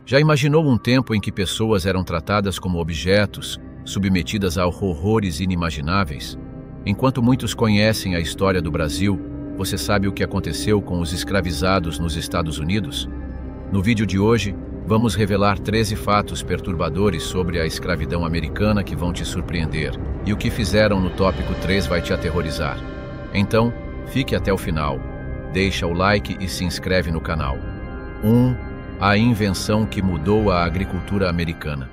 Já imaginou um tempo em que pessoas eram tratadas como objetos, submetidas a horrores inimagináveis? Enquanto muitos conhecem a história do Brasil, você sabe o que aconteceu com os escravizados nos Estados Unidos? No vídeo de hoje, vamos revelar 13 fatos perturbadores sobre a escravidão americana que vão te surpreender, e o que fizeram no tópico 3 vai te aterrorizar. Então, fique até o final, deixa o like e se inscreve no canal. 1. A invenção que mudou a agricultura americana.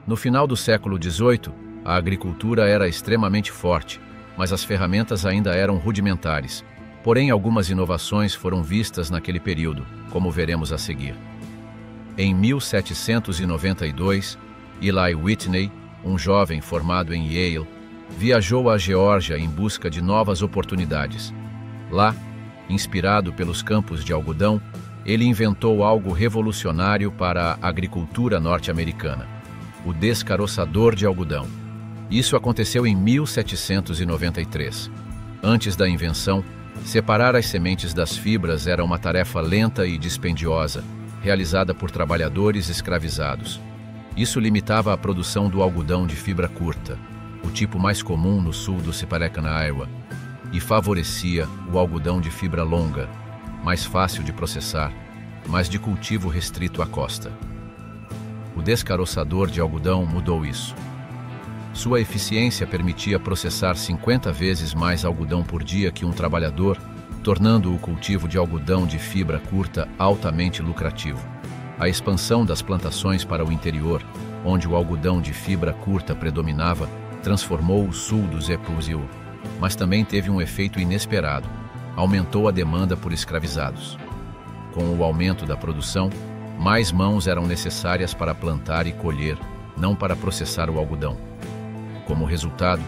No final do século XVIII, a agricultura era extremamente forte, mas as ferramentas ainda eram rudimentares. Porém, algumas inovações foram vistas naquele período, como veremos a seguir. Em 1792, Eli Whitney, um jovem formado em Yale, viajou à Geórgia em busca de novas oportunidades. Lá, inspirado pelos campos de algodão, ele inventou algo revolucionário para a agricultura norte-americana: o descaroçador de algodão. Isso aconteceu em 1793. Antes da invenção, separar as sementes das fibras era uma tarefa lenta e dispendiosa, realizada por trabalhadores escravizados. Isso limitava a produção do algodão de fibra curta, o tipo mais comum no sul do Siparecana, Iowa, e favorecia o algodão de fibra longa, mais fácil de processar, mas de cultivo restrito à costa. O descaroçador de algodão mudou isso. Sua eficiência permitia processar 50 vezes mais algodão por dia que um trabalhador, tornando o cultivo de algodão de fibra curta altamente lucrativo. A expansão das plantações para o interior, onde o algodão de fibra curta predominava, transformou o sul do Zepúzio, mas também teve um efeito inesperado: aumentou a demanda por escravizados. Com o aumento da produção, mais mãos eram necessárias para plantar e colher, não para processar o algodão. Como resultado,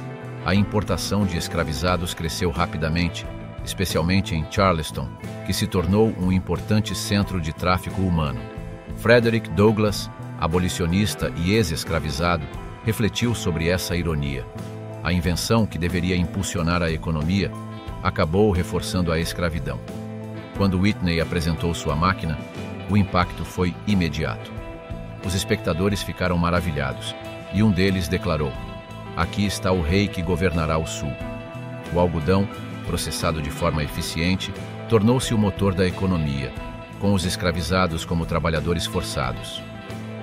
a importação de escravizados cresceu rapidamente, especialmente em Charleston, que se tornou um importante centro de tráfico humano. Frederick Douglass, abolicionista e ex-escravizado, refletiu sobre essa ironia. A invenção que deveria impulsionar a economia acabou reforçando a escravidão. Quando Whitney apresentou sua máquina, o impacto foi imediato. Os espectadores ficaram maravilhados, e um deles declarou: "Aqui está o rei que governará o sul." O algodão, processado de forma eficiente, tornou-se o motor da economia, com os escravizados como trabalhadores forçados.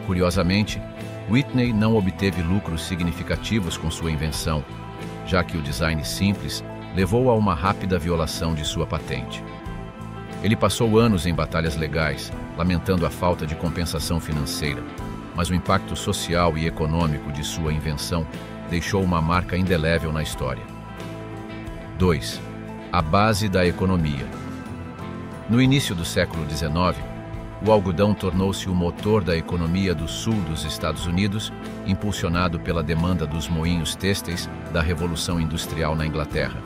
Curiosamente, Whitney não obteve lucros significativos com sua invenção, já que o design simples levou a uma rápida violação de sua patente. Ele passou anos em batalhas legais, lamentando a falta de compensação financeira, mas o impacto social e econômico de sua invenção deixou uma marca indelével na história. 2. A base da economia. No início do século XIX, o algodão tornou-se o motor da economia do sul dos Estados Unidos, impulsionado pela demanda dos moinhos têxteis da Revolução Industrial na Inglaterra.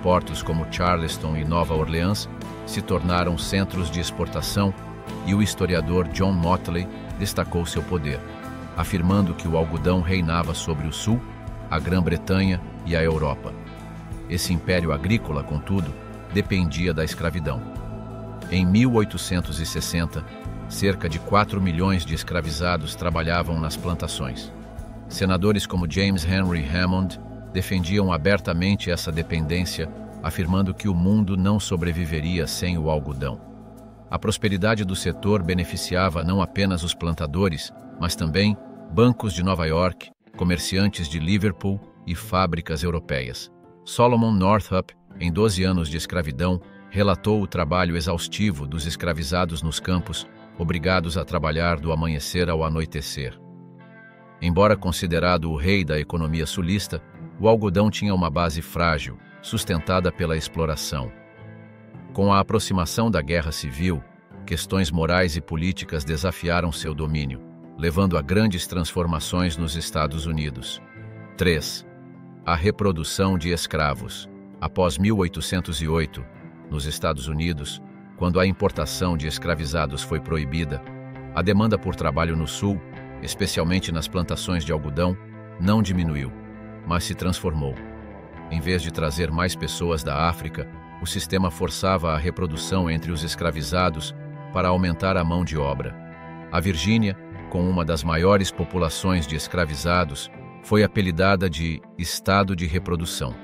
Portos como Charleston e Nova Orleans se tornaram centros de exportação, e o historiador John Motley destacou seu poder, afirmando que o algodão reinava sobre o sul, a Grã-Bretanha e a Europa. Esse império agrícola, contudo, dependia da escravidão. Em 1860, cerca de 4 milhões de escravizados trabalhavam nas plantações. Senadores como James Henry Hammond defendiam abertamente essa dependência, afirmando que o mundo não sobreviveria sem o algodão. A prosperidade do setor beneficiava não apenas os plantadores, mas também bancos de Nova York, comerciantes de Liverpool e fábricas europeias. Solomon Northup, em 12 anos de escravidão, relatou o trabalho exaustivo dos escravizados nos campos, obrigados a trabalhar do amanhecer ao anoitecer. Embora considerado o rei da economia sulista, o algodão tinha uma base frágil, sustentada pela exploração. Com a aproximação da Guerra Civil, questões morais e políticas desafiaram seu domínio, levando a grandes transformações nos Estados Unidos. 3. A reprodução de escravos. Após 1808, nos Estados Unidos, quando a importação de escravizados foi proibida, a demanda por trabalho no sul, especialmente nas plantações de algodão, não diminuiu, mas se transformou. Em vez de trazer mais pessoas da África, o sistema forçava a reprodução entre os escravizados para aumentar a mão de obra. A Virgínia, com uma das maiores populações de escravizados, foi apelidada de Estado de Reprodução.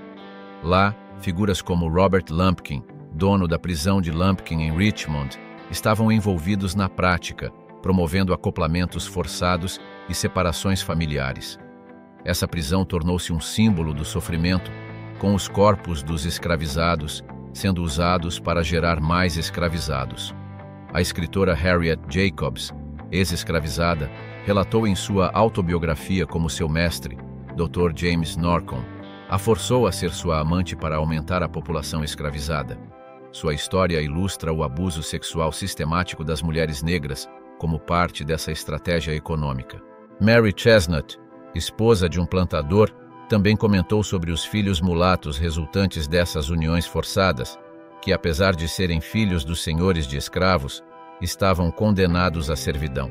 Lá, figuras como Robert Lumpkin, dono da prisão de Lumpkin em Richmond, estavam envolvidos na prática, promovendo acoplamentos forçados e separações familiares. Essa prisão tornou-se um símbolo do sofrimento, com os corpos dos escravizados sendo usados para gerar mais escravizados. A escritora Harriet Jacobs, ex-escravizada, relatou em sua autobiografia como seu mestre, Dr. James Norcom, a forçou a ser sua amante para aumentar a população escravizada. Sua história ilustra o abuso sexual sistemático das mulheres negras como parte dessa estratégia econômica. Mary Chesnut, esposa de um plantador, também comentou sobre os filhos mulatos resultantes dessas uniões forçadas, que, apesar de serem filhos dos senhores de escravos, estavam condenados à servidão.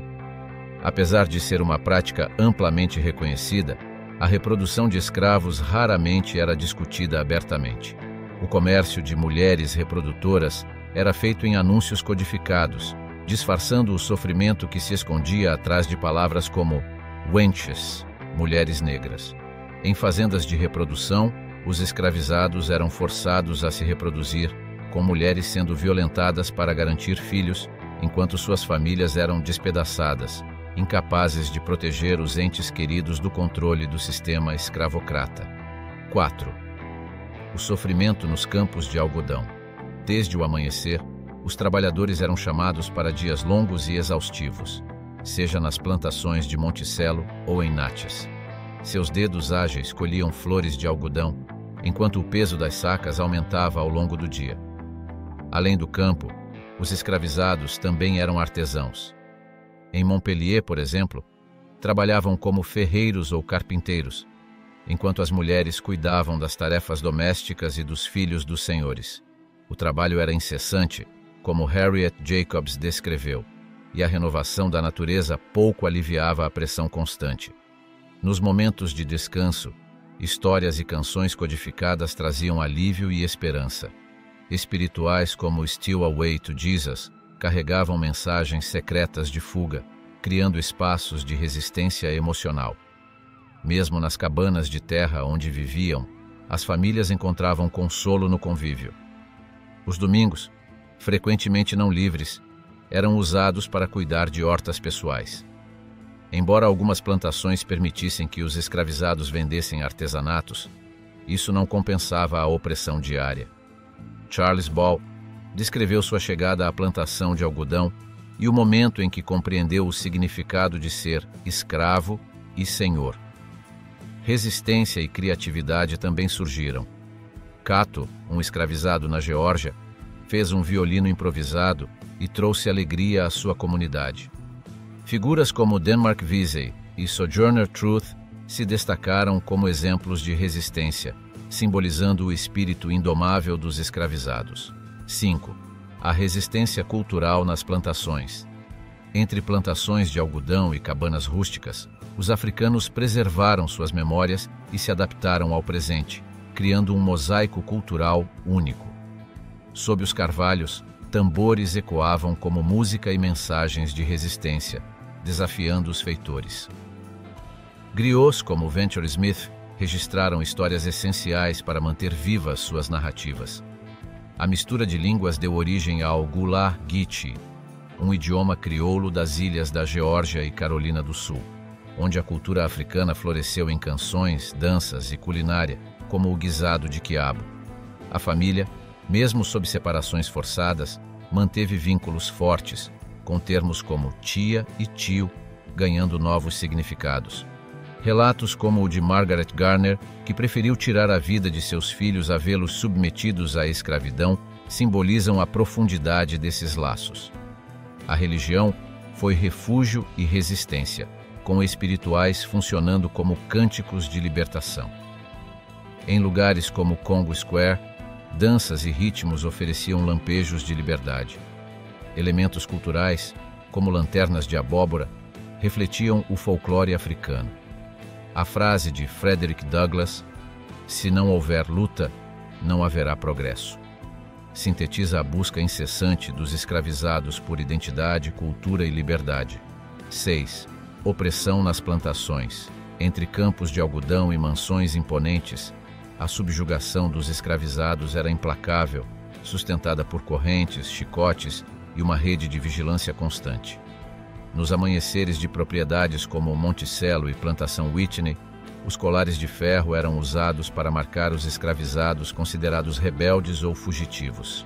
Apesar de ser uma prática amplamente reconhecida, a reprodução de escravos raramente era discutida abertamente. O comércio de mulheres reprodutoras era feito em anúncios codificados, disfarçando o sofrimento que se escondia atrás de palavras como wenches, mulheres negras. Em fazendas de reprodução, os escravizados eram forçados a se reproduzir, com mulheres sendo violentadas para garantir filhos, enquanto suas famílias eram despedaçadas, incapazes de proteger os entes queridos do controle do sistema escravocrata. 4. O sofrimento nos campos de algodão. Desde o amanhecer, os trabalhadores eram chamados para dias longos e exaustivos, seja nas plantações de Monticello ou em Natchez. Seus dedos ágeis colhiam flores de algodão, enquanto o peso das sacas aumentava ao longo do dia. Além do campo, os escravizados também eram artesãos. Em Montpellier, por exemplo, trabalhavam como ferreiros ou carpinteiros, enquanto as mulheres cuidavam das tarefas domésticas e dos filhos dos senhores. O trabalho era incessante, como Harriet Jacobs descreveu, e a renovação da natureza pouco aliviava a pressão constante. Nos momentos de descanso, histórias e canções codificadas traziam alívio e esperança. Espirituais como Still Away to Jesus carregavam mensagens secretas de fuga, criando espaços de resistência emocional. Mesmo nas cabanas de terra onde viviam, as famílias encontravam consolo no convívio. Os domingos, frequentemente não livres, eram usados para cuidar de hortas pessoais. Embora algumas plantações permitissem que os escravizados vendessem artesanatos, isso não compensava a opressão diária. Charles Ball descreveu sua chegada à plantação de algodão e o momento em que compreendeu o significado de ser escravo e senhor. Resistência e criatividade também surgiram. Cato, um escravizado na Geórgia, fez um violino improvisado e trouxe alegria à sua comunidade. Figuras como Denmark Vesey e Sojourner Truth se destacaram como exemplos de resistência, simbolizando o espírito indomável dos escravizados. 5. A resistência cultural nas plantações. Entre plantações de algodão e cabanas rústicas, os africanos preservaram suas memórias e se adaptaram ao presente, criando um mosaico cultural único. Sob os carvalhos, tambores ecoavam como música e mensagens de resistência, desafiando os feitores. Griots como Venture Smith registraram histórias essenciais para manter vivas suas narrativas. A mistura de línguas deu origem ao Gullah Geechee, um idioma crioulo das ilhas da Geórgia e Carolina do Sul, onde a cultura africana floresceu em canções, danças e culinária, como o guisado de quiabo. A família, mesmo sob separações forçadas, manteve vínculos fortes, com termos como tia e tio ganhando novos significados. Relatos como o de Margaret Garner, que preferiu tirar a vida de seus filhos a vê-los submetidos à escravidão, simbolizam a profundidade desses laços. A religião foi refúgio e resistência, com espirituais funcionando como cânticos de libertação. Em lugares como Congo Square, danças e ritmos ofereciam lampejos de liberdade. Elementos culturais, como lanternas de abóbora, refletiam o folclore africano. A frase de Frederick Douglass, "Se não houver luta, não haverá progresso", sintetiza a busca incessante dos escravizados por identidade, cultura e liberdade. 6. Opressão nas plantações. Entre campos de algodão e mansões imponentes, a subjugação dos escravizados era implacável, sustentada por correntes, chicotes e uma rede de vigilância constante. Nos amanheceres de propriedades como Monticello e Plantação Whitney, os colares de ferro eram usados para marcar os escravizados considerados rebeldes ou fugitivos.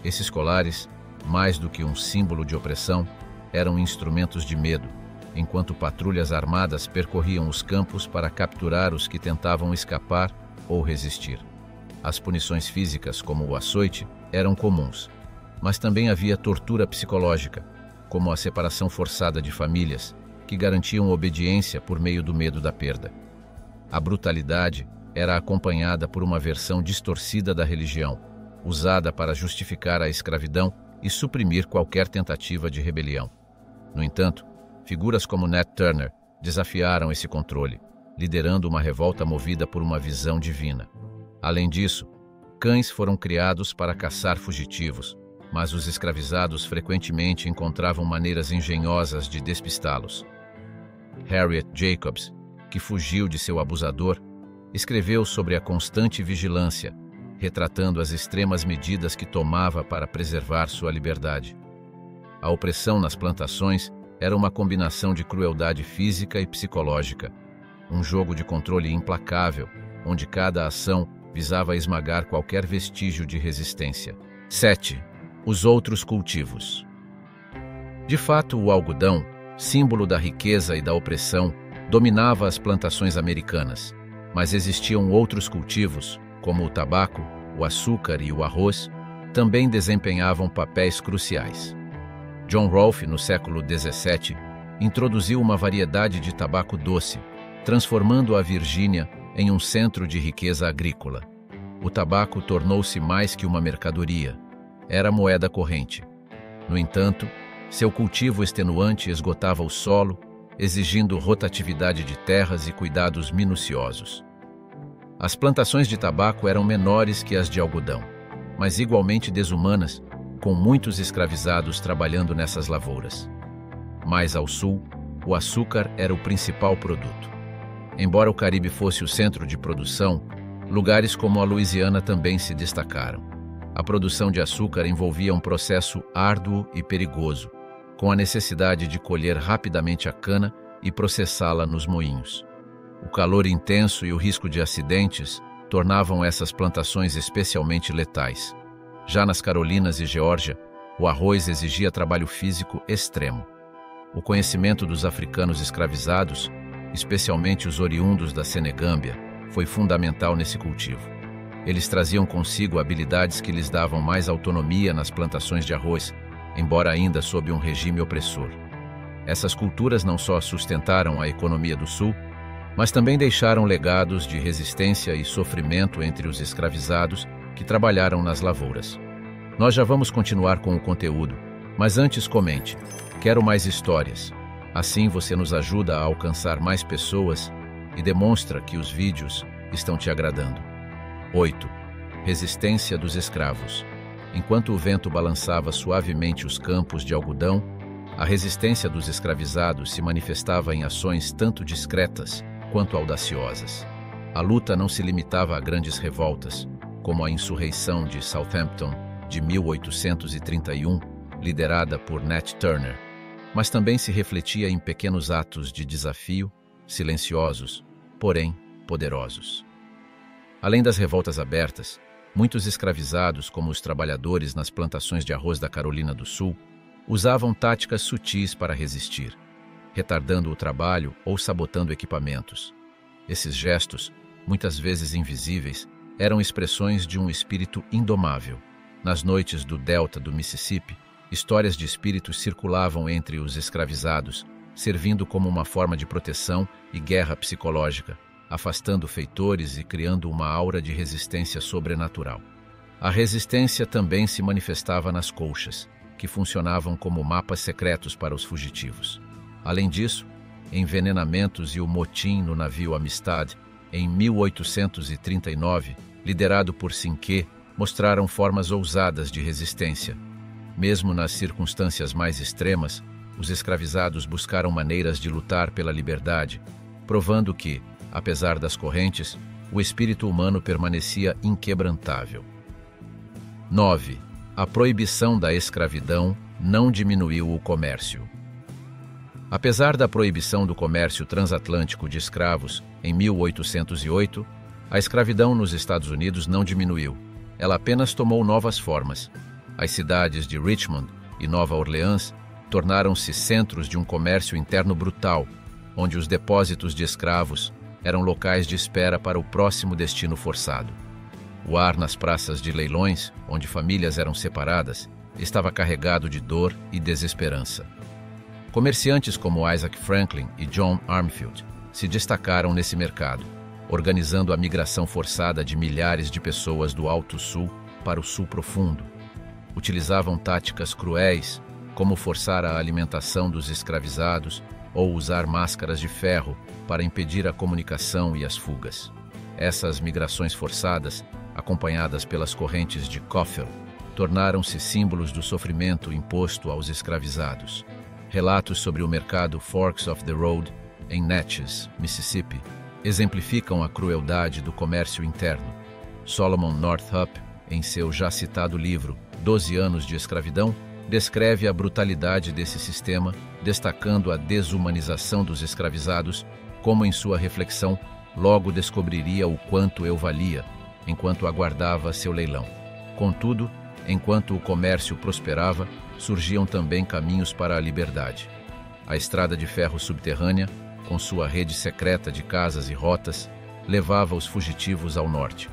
Esses colares, mais do que um símbolo de opressão, eram instrumentos de medo, enquanto patrulhas armadas percorriam os campos para capturar os que tentavam escapar ou resistir. As punições físicas, como o açoite, eram comuns, mas também havia tortura psicológica, como a separação forçada de famílias, que garantiam obediência por meio do medo da perda. A brutalidade era acompanhada por uma versão distorcida da religião, usada para justificar a escravidão e suprimir qualquer tentativa de rebelião. No entanto, figuras como Nat Turner desafiaram esse controle, liderando uma revolta movida por uma visão divina. Além disso, cães foram criados para caçar fugitivos, mas os escravizados frequentemente encontravam maneiras engenhosas de despistá-los. Harriet Jacobs, que fugiu de seu abusador, escreveu sobre a constante vigilância, retratando as extremas medidas que tomava para preservar sua liberdade. A opressão nas plantações era uma combinação de crueldade física e psicológica, um jogo de controle implacável, onde cada ação visava esmagar qualquer vestígio de resistência. 7. Os outros cultivos. De fato, o algodão, símbolo da riqueza e da opressão, dominava as plantações americanas, mas existiam outros cultivos, como o tabaco, o açúcar e o arroz, também desempenhavam papéis cruciais. John Rolfe, no século XVII, introduziu uma variedade de tabaco doce, transformando a Virgínia em um centro de riqueza agrícola. O tabaco tornou-se mais que uma mercadoria, era moeda corrente. No entanto, seu cultivo extenuante esgotava o solo, exigindo rotatividade de terras e cuidados minuciosos. As plantações de tabaco eram menores que as de algodão, mas igualmente desumanas, com muitos escravizados trabalhando nessas lavouras. Mais ao sul, o açúcar era o principal produto. Embora o Caribe fosse o centro de produção, lugares como a Louisiana também se destacaram. A produção de açúcar envolvia um processo árduo e perigoso, com a necessidade de colher rapidamente a cana e processá-la nos moinhos. O calor intenso e o risco de acidentes tornavam essas plantações especialmente letais. Já nas Carolinas e Geórgia, o arroz exigia trabalho físico extremo. O conhecimento dos africanos escravizados, especialmente os oriundos da Senegâmbia, foi fundamental nesse cultivo. Eles traziam consigo habilidades que lhes davam mais autonomia nas plantações de arroz, embora ainda sob um regime opressor. Essas culturas não só sustentaram a economia do Sul, mas também deixaram legados de resistência e sofrimento entre os escravizados que trabalharam nas lavouras. Nós já vamos continuar com o conteúdo, mas antes comente: quero mais histórias. Assim você nos ajuda a alcançar mais pessoas e demonstra que os vídeos estão te agradando. 8. Resistência dos escravos. Enquanto o vento balançava suavemente os campos de algodão, a resistência dos escravizados se manifestava em ações tanto discretas quanto audaciosas. A luta não se limitava a grandes revoltas, como a insurreição de Southampton de 1831, liderada por Nat Turner, mas também se refletia em pequenos atos de desafio, silenciosos, porém poderosos. Além das revoltas abertas, muitos escravizados, como os trabalhadores nas plantações de arroz da Carolina do Sul, usavam táticas sutis para resistir, retardando o trabalho ou sabotando equipamentos. Esses gestos, muitas vezes invisíveis, eram expressões de um espírito indomável. Nas noites do delta do Mississippi, histórias de espíritos circulavam entre os escravizados, servindo como uma forma de proteção e guerra psicológica, afastando feitores e criando uma aura de resistência sobrenatural. A resistência também se manifestava nas colchas, que funcionavam como mapas secretos para os fugitivos. Além disso, envenenamentos e o motim no navio Amistad, em 1839, liderado por Cinque, mostraram formas ousadas de resistência. Mesmo nas circunstâncias mais extremas, os escravizados buscaram maneiras de lutar pela liberdade, provando que, apesar das correntes, o espírito humano permanecia inquebrantável. 9. A proibição da escravidão não diminuiu o comércio. Apesar da proibição do comércio transatlântico de escravos em 1808, a escravidão nos Estados Unidos não diminuiu. Ela apenas tomou novas formas. As cidades de Richmond e Nova Orleans tornaram-se centros de um comércio interno brutal, onde os depósitos de escravos eram locais de espera para o próximo destino forçado. O ar nas praças de leilões, onde famílias eram separadas, estava carregado de dor e desesperança. Comerciantes como Isaac Franklin e John Armfield se destacaram nesse mercado, organizando a migração forçada de milhares de pessoas do Alto Sul para o Sul Profundo. Utilizavam táticas cruéis, como forçar a alimentação dos escravizados ou usar máscaras de ferro para impedir a comunicação e as fugas. Essas migrações forçadas, acompanhadas pelas correntes de Coffel, tornaram-se símbolos do sofrimento imposto aos escravizados. Relatos sobre o mercado Forks of the Road, em Natchez, Mississippi, exemplificam a crueldade do comércio interno. Solomon Northup, em seu já citado livro 12 anos de escravidão, descreve a brutalidade desse sistema, destacando a desumanização dos escravizados, como em sua reflexão, logo descobriria o quanto eu valia, enquanto aguardava seu leilão. Contudo, enquanto o comércio prosperava, surgiam também caminhos para a liberdade. A estrada de ferro subterrânea, com sua rede secreta de casas e rotas, levava os fugitivos ao norte.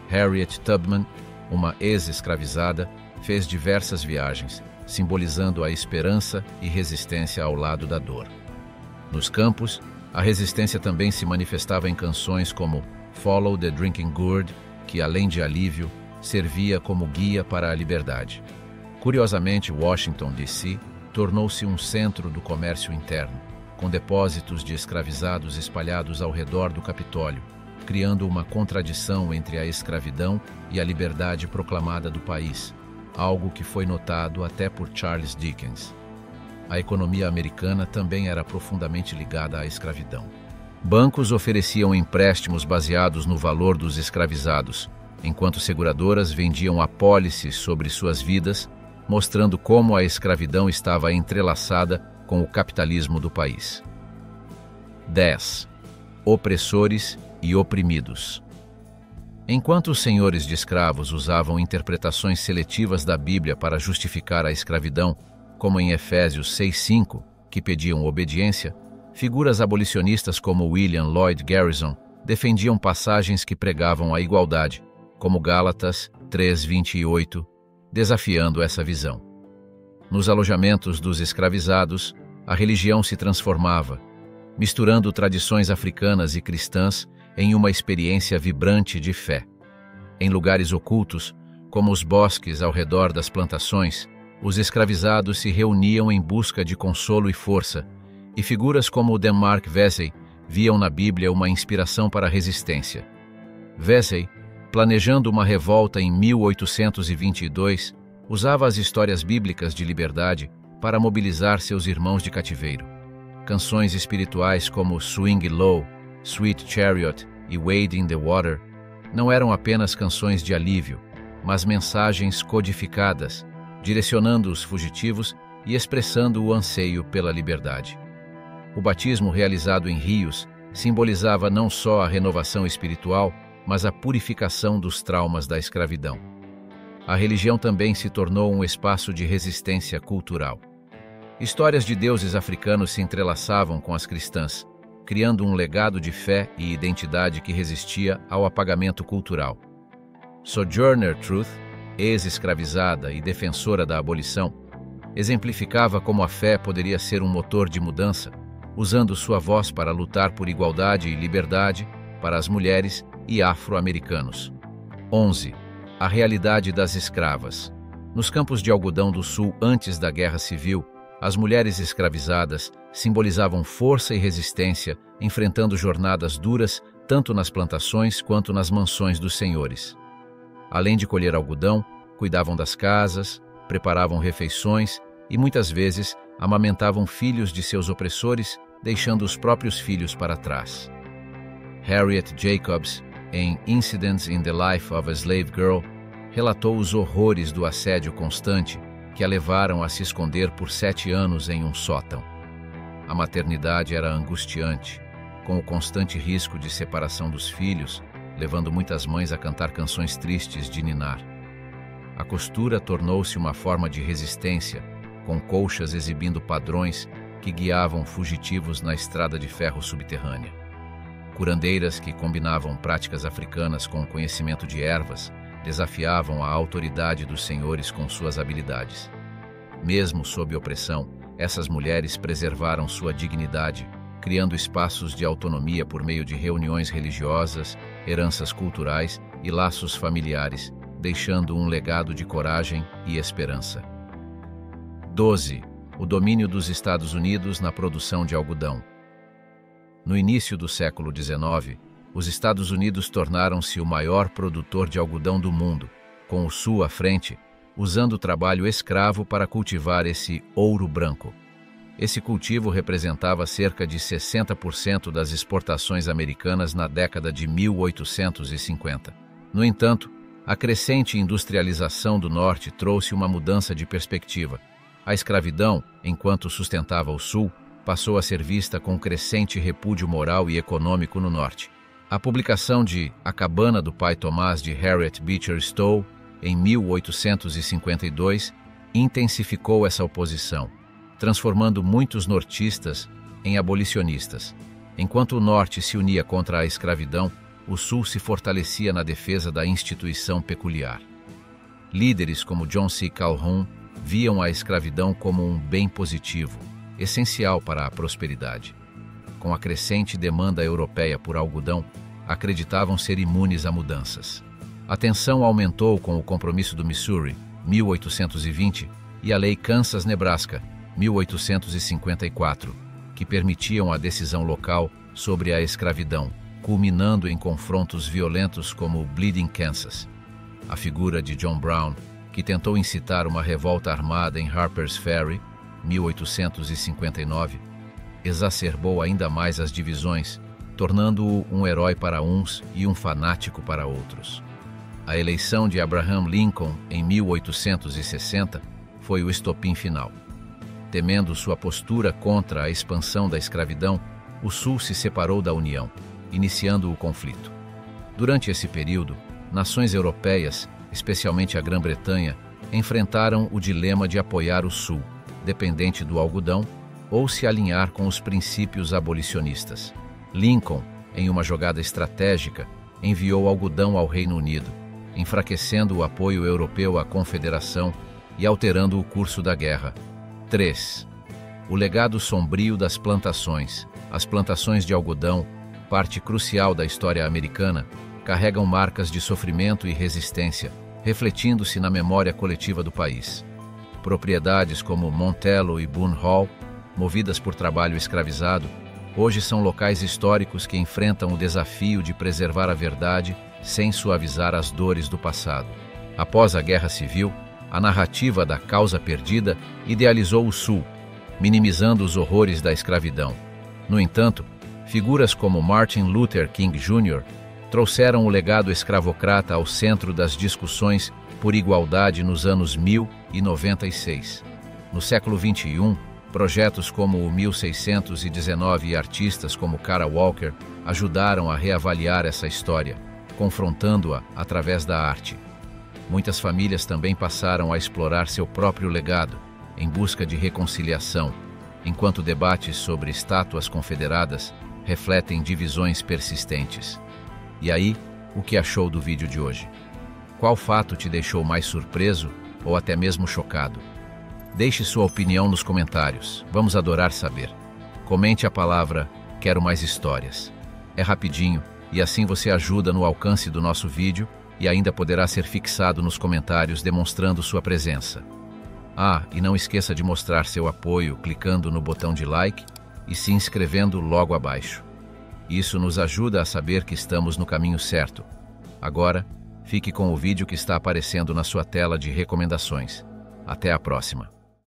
Harriet Tubman, uma ex-escravizada, fez diversas viagens, simbolizando a esperança e resistência ao lado da dor. Nos campos, a resistência também se manifestava em canções como Follow the Drinking Gourd, que, além de alívio, servia como guia para a liberdade. Curiosamente, Washington, D.C., tornou-se um centro do comércio interno, com depósitos de escravizados espalhados ao redor do Capitólio, criando uma contradição entre a escravidão e a liberdade proclamada do país, algo que foi notado até por Charles Dickens. A economia americana também era profundamente ligada à escravidão. Bancos ofereciam empréstimos baseados no valor dos escravizados, enquanto seguradoras vendiam apólices sobre suas vidas, mostrando como a escravidão estava entrelaçada com o capitalismo do país. 10. Opressores e oprimidos. Enquanto os senhores de escravos usavam interpretações seletivas da Bíblia para justificar a escravidão, como em Efésios 6:5, que pediam obediência, figuras abolicionistas como William Lloyd Garrison defendiam passagens que pregavam a igualdade, como Gálatas 3:28, desafiando essa visão. Nos alojamentos dos escravizados, a religião se transformava, misturando tradições africanas e cristãs em uma experiência vibrante de fé. Em lugares ocultos, como os bosques ao redor das plantações, os escravizados se reuniam em busca de consolo e força, e figuras como Denmark Vesey viam na Bíblia uma inspiração para a resistência. Vesey, planejando uma revolta em 1822, usava as histórias bíblicas de liberdade para mobilizar seus irmãos de cativeiro. Canções espirituais como Swing Low, Sweet Chariot e Wade in the Water não eram apenas canções de alívio, mas mensagens codificadas, direcionando os fugitivos e expressando o anseio pela liberdade. O batismo realizado em rios simbolizava não só a renovação espiritual, mas a purificação dos traumas da escravidão. A religião também se tornou um espaço de resistência cultural. Histórias de deuses africanos se entrelaçavam com as cristãs, criando um legado de fé e identidade que resistia ao apagamento cultural. Sojourner Truth, ex-escravizada e defensora da abolição, exemplificava como a fé poderia ser um motor de mudança, usando sua voz para lutar por igualdade e liberdade para as mulheres e afro-americanos. 11. A realidade das escravas. Nos campos de algodão do Sul antes da Guerra Civil, as mulheres escravizadas simbolizavam força e resistência, enfrentando jornadas duras tanto nas plantações quanto nas mansões dos senhores. Além de colher algodão, cuidavam das casas, preparavam refeições e muitas vezes amamentavam filhos de seus opressores, deixando os próprios filhos para trás. Harriet Jacobs, em Incidents in the Life of a Slave Girl, relatou os horrores do assédio constante que a levaram a se esconder por 7 anos em um sótão. A maternidade era angustiante, com o constante risco de separação dos filhos, levando muitas mães a cantar canções tristes de ninar. A costura tornou-se uma forma de resistência, com colchas exibindo padrões que guiavam fugitivos na estrada de ferro subterrânea. Curandeiras que combinavam práticas africanas com o conhecimento de ervas desafiavam a autoridade dos senhores com suas habilidades. Mesmo sob opressão, essas mulheres preservaram sua dignidade, criando espaços de autonomia por meio de reuniões religiosas, heranças culturais e laços familiares, deixando um legado de coragem e esperança. 12. O domínio dos Estados Unidos na produção de algodão. No início do século XIX, os Estados Unidos tornaram-se o maior produtor de algodão do mundo, com o Sul à frente, usando o trabalho escravo para cultivar esse ouro branco. Esse cultivo representava cerca de 60% das exportações americanas na década de 1850. No entanto, a crescente industrialização do Norte trouxe uma mudança de perspectiva. A escravidão, enquanto sustentava o Sul, passou a ser vista com crescente repúdio moral e econômico no Norte. A publicação de A Cabana do Pai Tomás de Harriet Beecher Stowe, em 1852, intensificou essa oposição, transformando muitos nortistas em abolicionistas. Enquanto o Norte se unia contra a escravidão, o Sul se fortalecia na defesa da instituição peculiar. Líderes como John C. Calhoun viam a escravidão como um bem positivo, essencial para a prosperidade. Com a crescente demanda europeia por algodão, acreditavam ser imunes a mudanças. A tensão aumentou com o Compromisso do Missouri, 1820, e a Lei Kansas-Nebraska, 1854, que permitiam a decisão local sobre a escravidão, culminando em confrontos violentos como o Bleeding Kansas. A figura de John Brown, que tentou incitar uma revolta armada em Harper's Ferry, 1859, exacerbou ainda mais as divisões, tornando-o um herói para uns e um fanático para outros. A eleição de Abraham Lincoln em 1860 foi o estopim final. Temendo sua postura contra a expansão da escravidão, o Sul se separou da União, iniciando o conflito. Durante esse período, nações europeias, especialmente a Grã-Bretanha, enfrentaram o dilema de apoiar o Sul, dependente do algodão, ou se alinhar com os princípios abolicionistas. Lincoln, em uma jogada estratégica, enviou algodão ao Reino Unido, enfraquecendo o apoio europeu à Confederação e alterando o curso da guerra. 3. O legado sombrio das plantações. As plantações de algodão, parte crucial da história americana, carregam marcas de sofrimento e resistência, refletindo-se na memória coletiva do país. Propriedades como Montello e Boone Hall, movidas por trabalho escravizado, hoje são locais históricos que enfrentam o desafio de preservar a verdade sem suavizar as dores do passado. Após a Guerra Civil, a narrativa da causa perdida idealizou o Sul, minimizando os horrores da escravidão. No entanto, figuras como Martin Luther King Jr. trouxeram o legado escravocrata ao centro das discussões por igualdade nos anos 1096. No século XXI, projetos como o 1619 e artistas como Cara Walker ajudaram a reavaliar essa história, confrontando-a através da arte. Muitas famílias também passaram a explorar seu próprio legado, em busca de reconciliação, enquanto debates sobre estátuas confederadas refletem divisões persistentes. E aí, o que achou do vídeo de hoje? Qual fato te deixou mais surpreso ou até mesmo chocado? Deixe sua opinião nos comentários, vamos adorar saber. Comente a palavra "Quero mais histórias". É rapidinho e assim você ajuda no alcance do nosso vídeo e ainda poderá ser fixado nos comentários demonstrando sua presença. E não esqueça de mostrar seu apoio clicando no botão de like e se inscrevendo logo abaixo. Isso nos ajuda a saber que estamos no caminho certo. Agora, fique com o vídeo que está aparecendo na sua tela de recomendações. Até a próxima!